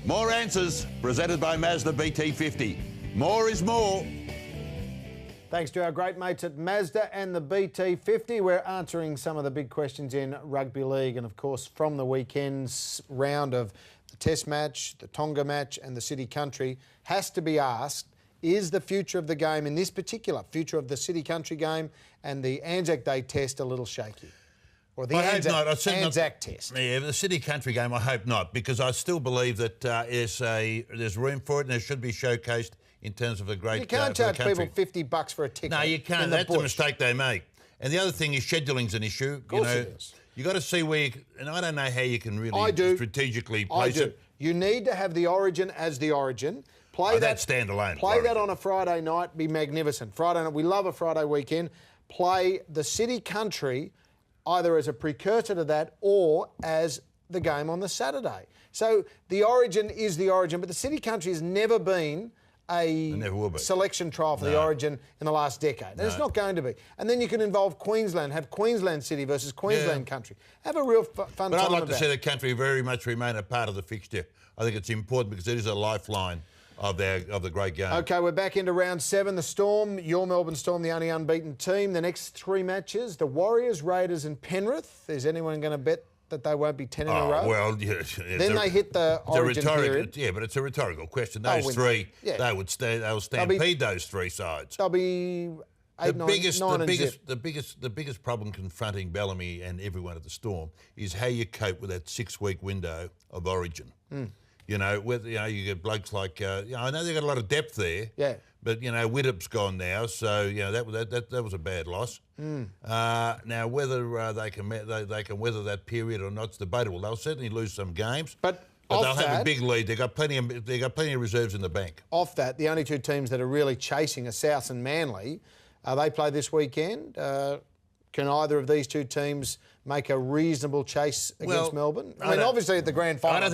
More answers presented by Mazda BT-50. More is more. Thanks to our great mates at Mazda and the BT-50. We're answering some of the big questions in rugby league, and of course from the weekend's round of the Test match, the Tonga match and the City Country has to be asked, is the future of the game in this particular, future of the City Country game and the Anzac Day Test, a little shaky? Or the Anzac Test? Yeah, the City Country game, I hope not, because I still believe that there's room for it and it should be showcased in terms of the great. You can't charge people $50 for a ticket. No, you can't. That's a mistake they make. And the other thing is scheduling's an issue. Of course it is. You got to see where, and I don't know how you can really strategically place it. You need to have the Origin as the Origin. Play that standalone. Play that on a Friday night. Be magnificent. Friday night. We love a Friday weekend. Play the City Country either as a precursor to that or as the game on the Saturday. So the Origin is the Origin, but the City Country has never been a selection trial for the Origin in the last decade. And it's not going to be. And then you can involve Queensland, have Queensland City versus Queensland Country. Have a real fun time. But I'd like to see the country very much remain a part of the fixture. I think it's important because it is a lifeline of the great game. OK, we're back into round 7. The Storm, your Melbourne Storm, the only unbeaten team. The next 3 matches, the Warriors, Raiders and Penrith. Is anyone going to bet that they won't be 10 in a row? Well, then they hit the Origin period. Yeah, but it's a rhetorical question. Those three, they'll stampede those 3 sides. They'll be the biggest problem confronting Bellamy and everyone at the Storm is how you cope with that 6-week window of Origin. You know, you get blokes like I know they've got a lot of depth there. Yeah. But Widdop's gone now, so that was a bad loss. Now whether they can weather that period or not is debatable. They'll certainly lose some games, but they'll have a big lead. They've got plenty of reserves in the bank. Off that, the only 2 teams that are really chasing are South and Manly. They play this weekend. Can either of these 2 teams make a reasonable chase against Melbourne? I mean, obviously at the grand final, I don't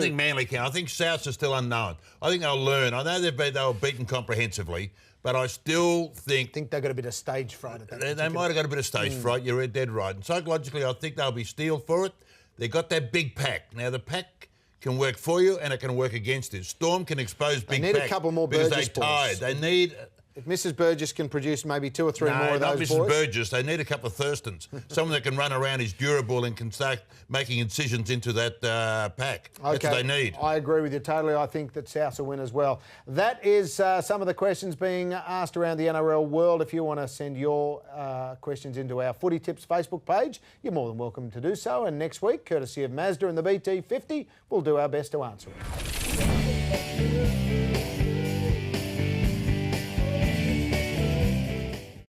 think Manly can. I think Souths are still unknown. I think they'll learn. I know they were beaten comprehensively, but I still think they've got a bit of stage fright at that. They might have got a bit of stage fright. You're dead right. And psychologically, I think they'll be steeled for it. They've got that big pack. Now the pack can work for you and it can work against it. Storm can expose big pack. They need a couple more Burgess because they're tired. They need. If Mrs. Burgess can produce maybe 2 or 3 more of those boys. No, not Mrs. Burgess. They need a couple of Thurstons. Someone that can run around, is durable and can start making incisions into that pack. That's what they need. I agree with you totally. I think that Souths will win as well. That is some of the questions being asked around the NRL world. If you want to send your questions into our Footy Tips Facebook page, you're more than welcome to do so. And next week, courtesy of Mazda and the BT-50, we'll do our best to answer it.